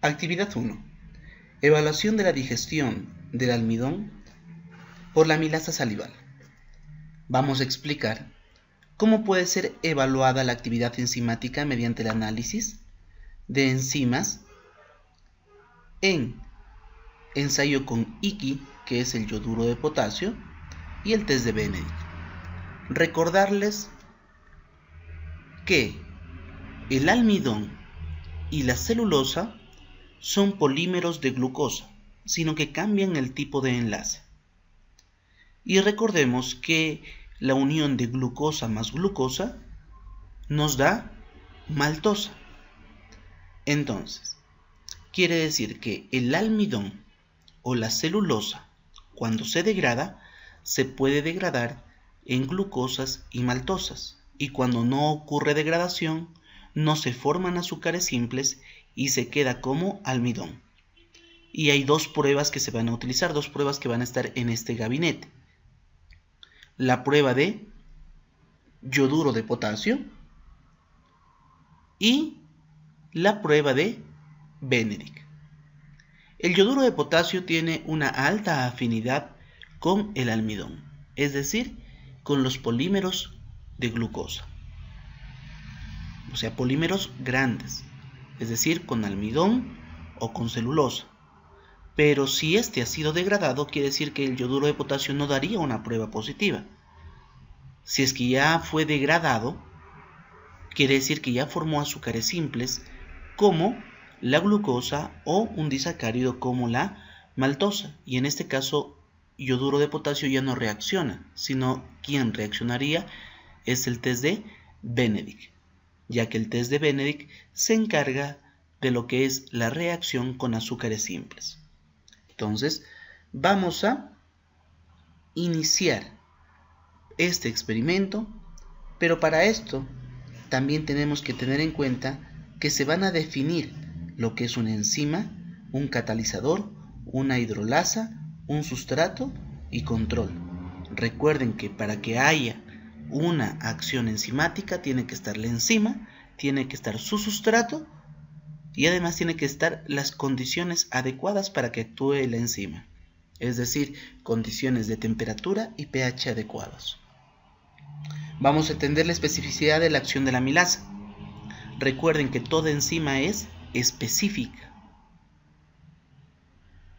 Actividad 1. Evaluación de la digestión del almidón por la amilasa salival. Vamos a explicar cómo puede ser evaluada la actividad enzimática mediante el análisis de enzimas en ensayo con IKI, que es el yoduro de potasio, y el test de Benedict. Recordarles que el almidón y la celulosa son polímeros de glucosa, sino que cambian el tipo de enlace. Y recordemos que la unión de glucosa más glucosa nos da maltosa. Entonces, quiere decir que el almidón o la celulosa, cuando se degrada, se puede degradar en glucosas y maltosas. Y cuando no ocurre degradación, no se forman azúcares simples y se queda como almidón. Y hay dos pruebas que se van a utilizar, dos pruebas que van a estar en este gabinete. La prueba de yoduro de potasio y la prueba de Benedict. El yoduro de potasio tiene una alta afinidad con el almidón, es decir, con los polímeros de glucosa. O sea, polímeros grandes, es decir, con almidón o con celulosa. Pero si este ha sido degradado, quiere decir que el yoduro de potasio no daría una prueba positiva. Si es que ya fue degradado, quiere decir que ya formó azúcares simples como la glucosa o un disacárido como la maltosa. Y en este caso, yoduro de potasio ya no reacciona, sino quien reaccionaría es el test de Benedict, ya que el test de Benedict se encarga de lo que es la reacción con azúcares simples. Entonces, vamos a iniciar este experimento, pero para esto también tenemos que tener en cuenta que se van a definir lo que es una enzima, un catalizador, una hidrolasa, un sustrato y control. Recuerden que para que haya una acción enzimática tiene que estar la enzima, tiene que estar su sustrato y además tiene que estar las condiciones adecuadas para que actúe la enzima, es decir, condiciones de temperatura y pH adecuados. Vamos a entender la especificidad de la acción de la amilasa. Recuerden que toda enzima es específica.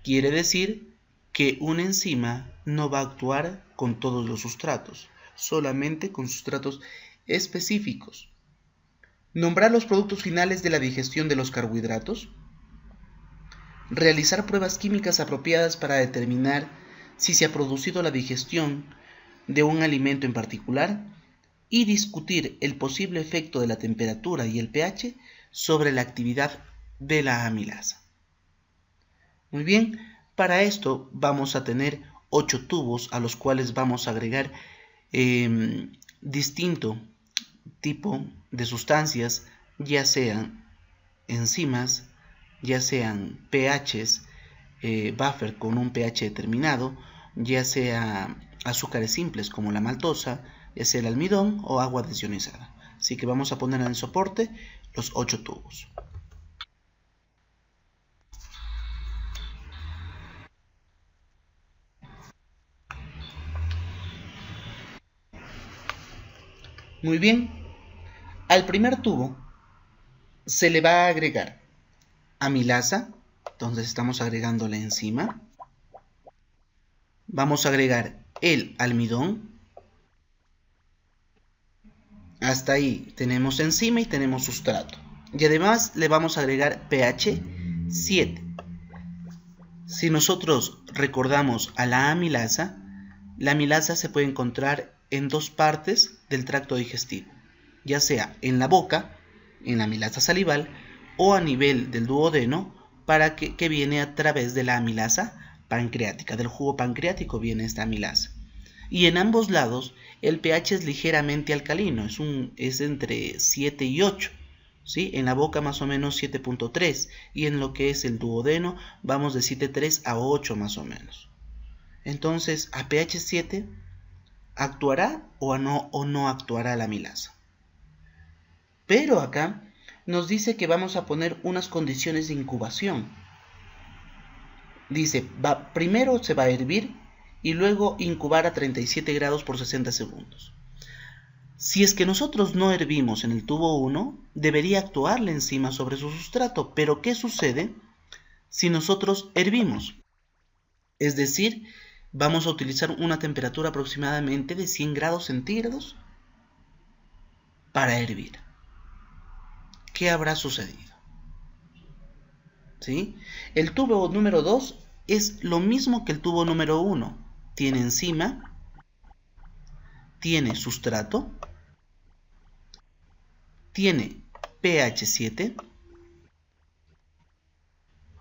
Quiere decir que una enzima no va a actuar con todos los sustratos, solamente con sustratos específicos. Nombrar los productos finales de la digestión de los carbohidratos. Realizar pruebas químicas apropiadas para determinar si se ha producido la digestión de un alimento en particular. Y discutir el posible efecto de la temperatura y el pH sobre la actividad de la amilasa. Muy bien, para esto vamos a tener 8 tubos a los cuales vamos a agregar distinto tipo de sustancias, ya sean enzimas, ya sean pHs, buffer con un pH determinado, ya sea azúcares simples como la maltosa, ya sea el almidón o agua desionizada. Así que vamos a poner en el soporte los 8 tubos. Muy bien, al primer tubo se le va a agregar amilasa, entonces estamos agregando la enzima. Vamos a agregar el almidón. Hasta ahí tenemos enzima y tenemos sustrato. Y además le vamos a agregar pH 7. Si nosotros recordamos a la amilasa se puede encontrar en dos partes del tracto digestivo, ya sea en la boca, en la amilasa salival, o a nivel del duodeno, que viene a través de la amilasa pancreática. Del jugo pancreático viene esta amilasa. Y en ambos lados el pH es ligeramente alcalino, es entre 7 y 8. ¿Sí? En la boca más o menos 7.3 y en lo que es el duodeno vamos de 7.3 a 8 más o menos. Entonces, a pH 7 actuará o no actuará la amilasa. Pero acá nos dice que vamos a poner unas condiciones de incubación. Dice, primero se va a hervir y luego incubar a 37 grados por 60 segundos. Si es que nosotros no hervimos en el tubo 1, debería actuar la enzima sobre su sustrato. Pero ¿qué sucede si nosotros hervimos? Es decir, vamos a utilizar una temperatura aproximadamente de 100 grados centígrados para hervir. ¿Qué habrá sucedido? ¿Sí? El tubo número 2 es lo mismo que el tubo número 1. Tiene enzima, tiene sustrato, tiene pH 7,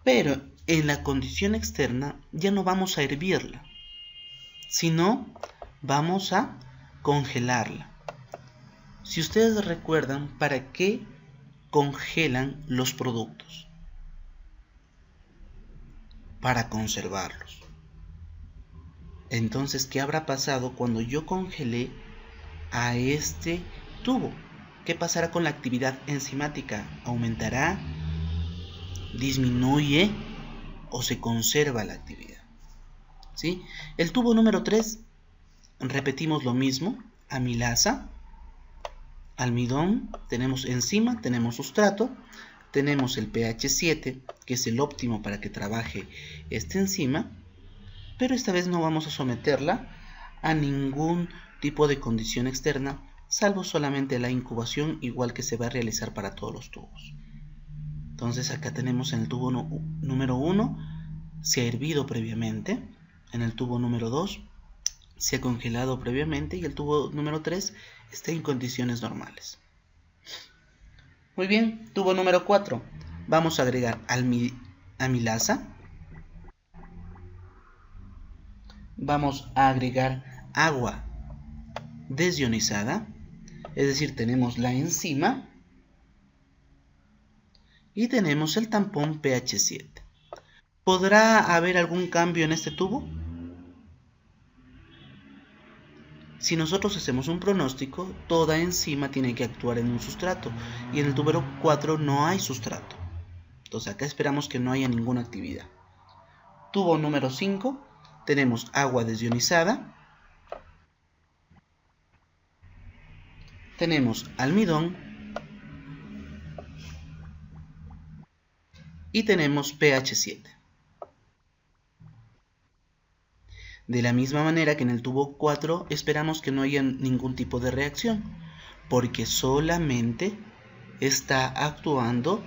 pero en la condición externa ya no vamos a hervirla, sino vamos a congelarla. Si ustedes recuerdan, ¿para qué congelan los productos? Para conservarlos. Entonces, ¿qué habrá pasado cuando yo congelé a este tubo? ¿Qué pasará con la actividad enzimática? ¿Aumentará? ¿Disminuye? ¿O se conserva la actividad? ¿Sí? El tubo número 3, repetimos lo mismo. Amilasa, almidón, tenemos enzima, tenemos sustrato, tenemos el pH 7, que es el óptimo para que trabaje esta enzima, pero esta vez no vamos a someterla a ningún tipo de condición externa, salvo solamente la incubación, igual que se va a realizar para todos los tubos. Entonces acá tenemos en el tubo número 1, se ha hervido previamente, en el tubo número 2 se ha congelado previamente y el tubo número 3 está en condiciones normales. Muy bien, tubo número 4, vamos a agregar amilasa, vamos a agregar agua desionizada, es decir, tenemos la enzima y tenemos el tampón pH 7. ¿Podrá haber algún cambio en este tubo? Si nosotros hacemos un pronóstico, toda enzima tiene que actuar en un sustrato y en el tubo 4 no hay sustrato. Entonces acá esperamos que no haya ninguna actividad. Tubo número 5, tenemos agua desionizada, tenemos almidón y tenemos pH 7. De la misma manera que en el tubo 4 esperamos que no haya ningún tipo de reacción, porque solamente está actuando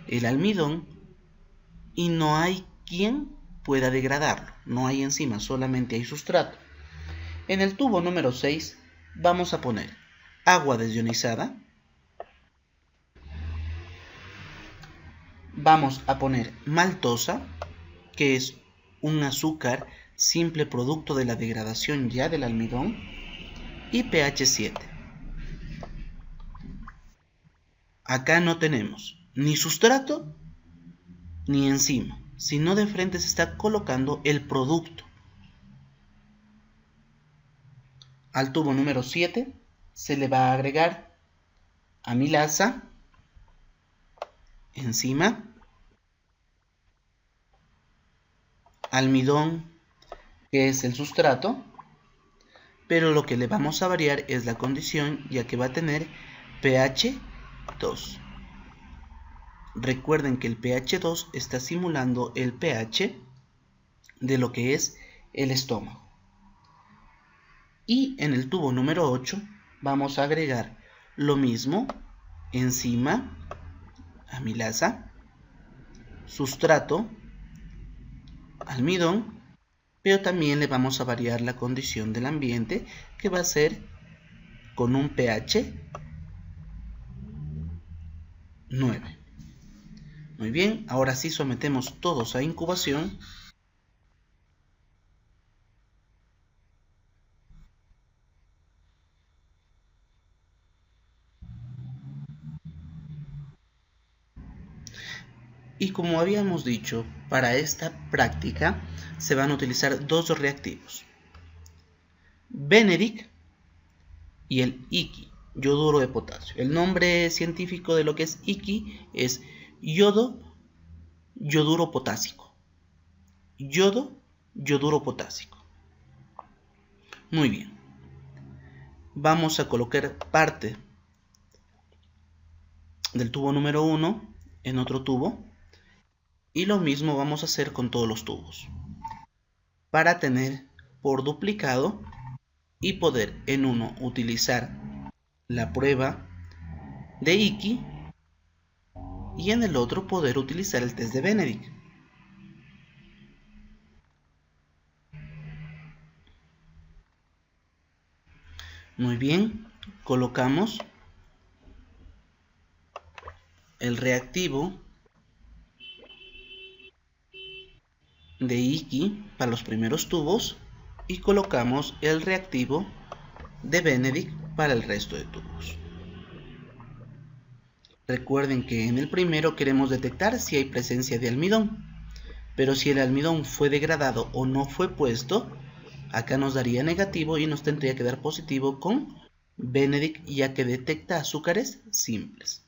el almidón y no hay quien pueda degradarlo, no hay enzima, solamente hay sustrato. En el tubo número 6 vamos a poner agua desionizada, vamos a poner maltosa, que es un azúcar simple producto de la degradación ya del almidón, y pH 7. Acá no tenemos ni sustrato ni enzima, sino de frente se está colocando el producto. Al tubo número 7 se le va a agregar amilasa, enzima, almidón, que es el sustrato, pero lo que le vamos a variar es la condición, ya que va a tener pH 2. Recuerden que el pH 2 está simulando el pH de lo que es el estómago. Y en el tubo número 8 vamos a agregar lo mismo, enzima, amilasa, sustrato, almidón, pero también le vamos a variar la condición del ambiente, que va a ser con un pH 9. Muy bien, ahora sí sometemos todos a incubación. Y como habíamos dicho, para esta práctica se van a utilizar dos reactivos, Benedict y el Icky. yoduro de potasio. El nombre científico de lo que es Iki es yoduro potásico. Yoduro potásico. Muy bien. Vamos a colocar parte del tubo número 1 en otro tubo. Y lo mismo vamos a hacer con todos los tubos. Para tener por duplicado y poder en uno utilizar la prueba de Iki y en el otro poder utilizar el test de Benedict. Muy bien, colocamos el reactivo de Iki para los primeros tubos y colocamos el reactivo de Benedict para el resto de tubos. Recuerden que en el primero queremos detectar si hay presencia de almidón, pero si el almidón fue degradado o no fue puesto, acá nos daría negativo y nos tendría que dar positivo con Benedict, ya que detecta azúcares simples.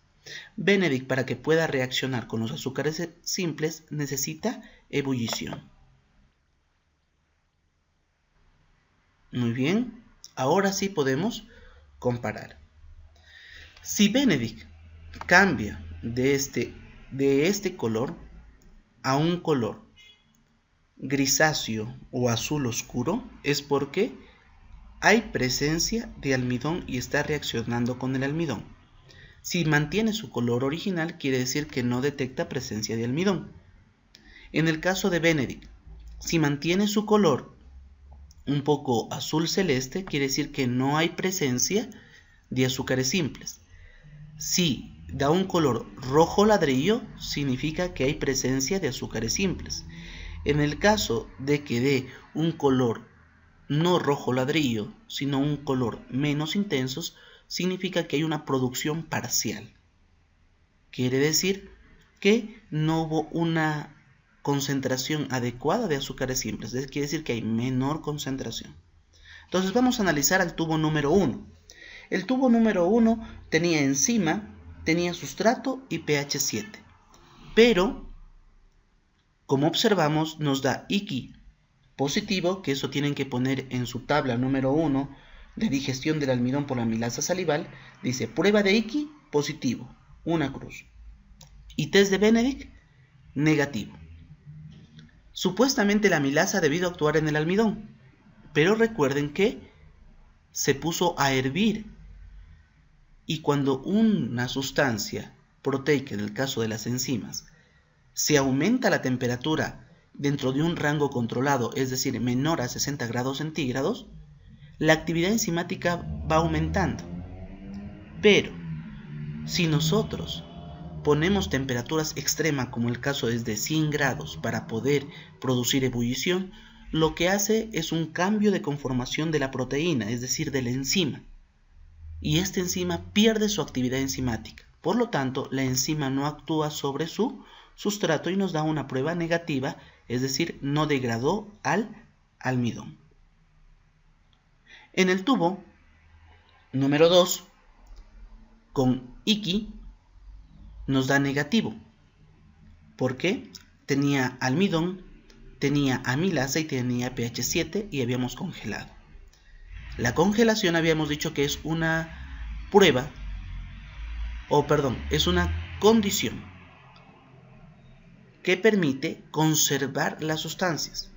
Benedict, para que pueda reaccionar con los azúcares simples, necesita ebullición. Muy bien, ahora sí podemos comparar. Si Benedict cambia de este color a un color grisáceo o azul oscuro, es porque hay presencia de almidón y está reaccionando con el almidón. Si mantiene su color original, quiere decir que no detecta presencia de almidón. En el caso de Benedict, si mantiene su color un poco azul celeste, quiere decir que no hay presencia de azúcares simples. Si da un color rojo ladrillo, significa que hay presencia de azúcares simples. En el caso de que dé un color no rojo ladrillo, sino un color menos intenso, significa que hay una producción parcial. Quiere decir que no hubo una concentración adecuada de azúcares simples. Quiere decir que hay menor concentración. Entonces vamos a analizar al tubo número 1. El tubo número 1 tenía enzima, tenía sustrato y pH 7. Pero, como observamos, nos da Iki positivo, que eso tienen que poner en su tabla número 1 de digestión del almidón por la amilasa salival. Dice prueba de Iki positivo, una cruz. Y test de Benedict negativo. Supuestamente la amilasa debió actuar en el almidón, pero recuerden que se puso a hervir. Y cuando una sustancia proteica, en el caso de las enzimas, se aumenta la temperatura dentro de un rango controlado, es decir, menor a 60 grados centígrados, la actividad enzimática va aumentando. Pero, si nosotros ponemos temperaturas extremas, como el caso es de 100 grados, para poder producir ebullición, lo que hace es un cambio de conformación de la proteína, es decir, de la enzima. Y esta enzima pierde su actividad enzimática. Por lo tanto, la enzima no actúa sobre su sustrato y nos da una prueba negativa, es decir, no degradó al almidón. En el tubo número 2, con Iki, nos da negativo. ¿Por qué? Tenía almidón, tenía amilasa y tenía pH 7 y habíamos congelado. La congelación habíamos dicho que es una prueba, es una condición que permite conservar las sustancias.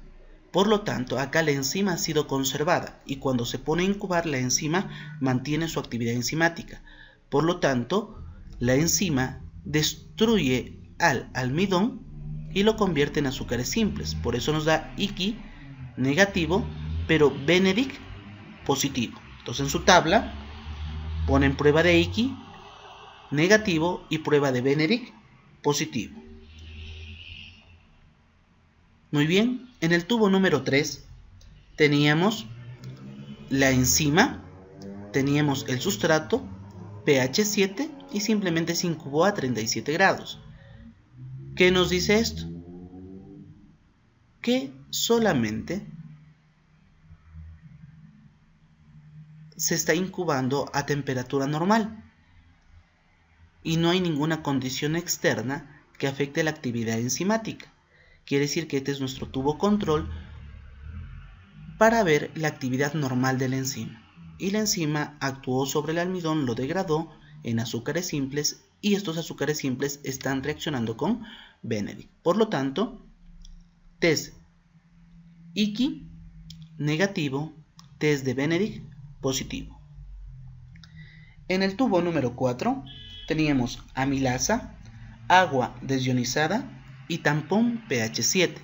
Por lo tanto, acá la enzima ha sido conservada y cuando se pone a incubar, la enzima mantiene su actividad enzimática. Por lo tanto, la enzima destruye al almidón y lo convierte en azúcares simples. Por eso nos da Iki negativo, pero Benedict positivo. Entonces en su tabla ponen prueba de Iki negativo y prueba de Benedict positivo. Muy bien, en el tubo número 3 teníamos la enzima, teníamos el sustrato, pH 7 y simplemente se incubó a 37 grados. ¿Qué nos dice esto? Que solamente se está incubando a temperatura normal y no hay ninguna condición externa que afecte la actividad enzimática. Quiere decir que este es nuestro tubo control para ver la actividad normal de la enzima. Y la enzima actuó sobre el almidón, lo degradó en azúcares simples y estos azúcares simples están reaccionando con Benedict. Por lo tanto, test Icky negativo, test de Benedict positivo. En el tubo número 4 teníamos amilasa, agua desionizada y tampón pH 7.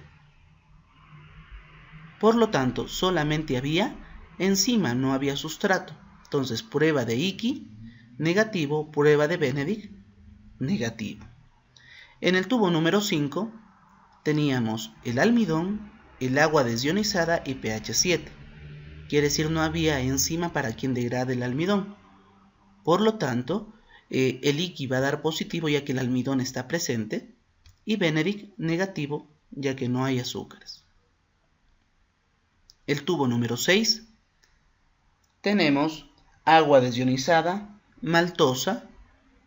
Por lo tanto, solamente había enzima, no había sustrato. Entonces, prueba de Icky negativo, prueba de Benedict negativo. En el tubo número 5 teníamos el almidón, el agua desionizada y pH 7. Quiere decir no había enzima para quien degrade el almidón. Por lo tanto, el Icky va a dar positivo ya que el almidón está presente y Benedict negativo ya que no hay azúcares. El tubo número 6 tenemos agua desionizada, maltosa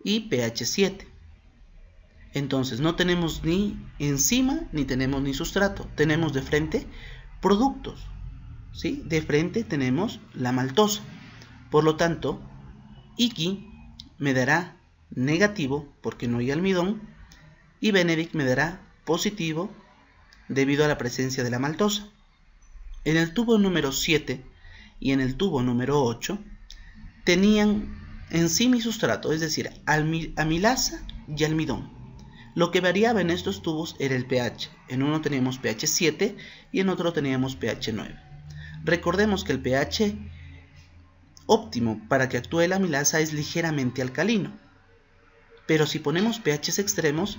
y pH 7. Entonces no tenemos ni enzima ni tenemos ni sustrato. Tenemos de frente productos, ¿sí? De frente tenemos la maltosa. Por lo tanto, Icky me dará negativo porque no hay almidón y Benedict me dará positivo debido a la presencia de la maltosa. En el tubo número 7 y en el tubo número 8 tenían enzima y sustrato, es decir, amilasa y almidón. Lo que variaba en estos tubos era el pH. En uno teníamos pH 7 y en otro teníamos pH 9. Recordemos que el pH óptimo para que actúe la amilasa es ligeramente alcalino. Pero si ponemos pHs extremos,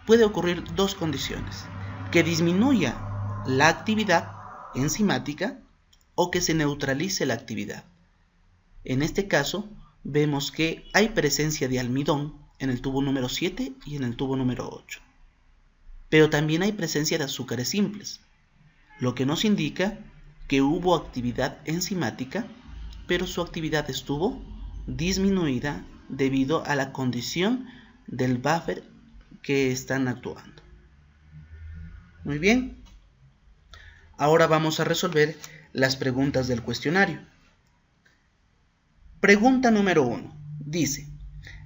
puede ocurrir dos condiciones: que disminuya la actividad enzimática o que se neutralice la actividad. En este caso, vemos que hay presencia de almidón en el tubo número 7 y en el tubo número 8. Pero también hay presencia de azúcares simples, lo que nos indica que hubo actividad enzimática, pero su actividad estuvo disminuida debido a la condición del buffer que están actuando. Muy bien. Ahora vamos a resolver las preguntas del cuestionario. Pregunta número 1. Dice: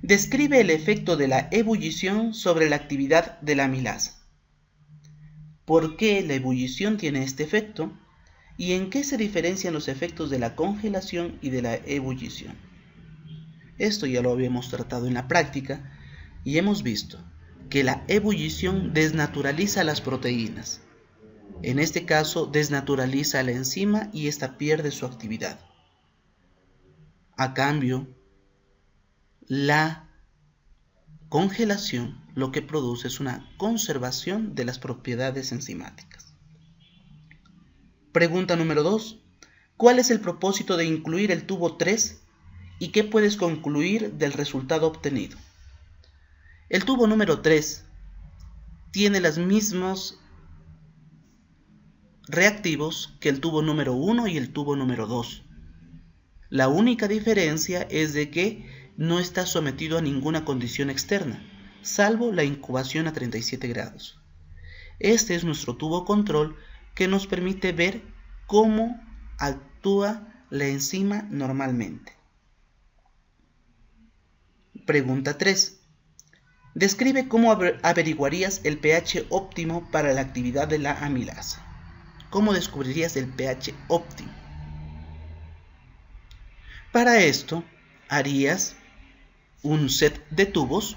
describe el efecto de la ebullición sobre la actividad de la amilasa. ¿Por qué la ebullición tiene este efecto? ¿Y en qué se diferencian los efectos de la congelación y de la ebullición? Esto ya lo habíamos tratado en la práctica y hemos visto que la ebullición desnaturaliza las proteínas. En este caso, desnaturaliza la enzima y ésta pierde su actividad. A cambio, la congelación lo que produce es una conservación de las propiedades enzimáticas. Pregunta número 2. ¿Cuál es el propósito de incluir el tubo 3 y qué puedes concluir del resultado obtenido? El tubo número 3 tiene los mismos reactivos que el tubo número 1 y el tubo número 2. La única diferencia es de que no está sometido a ninguna condición externa, salvo la incubación a 37 grados. Este es nuestro tubo control que nos permite ver cómo actúa la enzima normalmente. Pregunta 3. Describe cómo averiguarías el pH óptimo para la actividad de la amilasa. ¿Cómo descubrirías el pH óptimo? Para esto, harías un set de tubos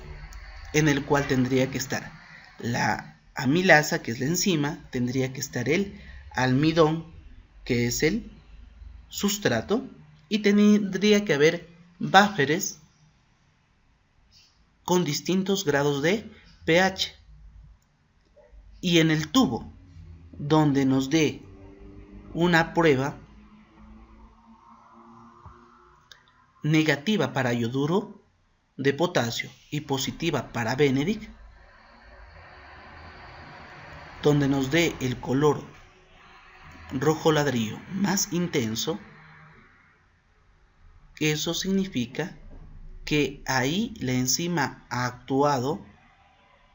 en el cual tendría que estar la amilasa, que es la enzima, tendría que estar el almidón, que es el sustrato, y tendría que haber búferes con distintos grados de pH. Y en el tubo donde nos dé una prueba negativa para yoduro de potasio y positiva para Benedict, donde nos dé el color rojo ladrillo más intenso, Eso significa que ahí la enzima ha actuado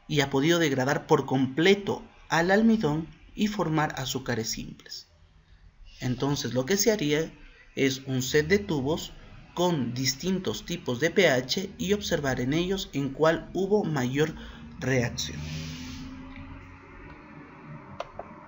y ha podido degradar por completo al almidón y formar azúcares simples. Entonces lo que se haría es un set de tubos con distintos tipos de pH y observar en ellos en cuál hubo mayor reacción.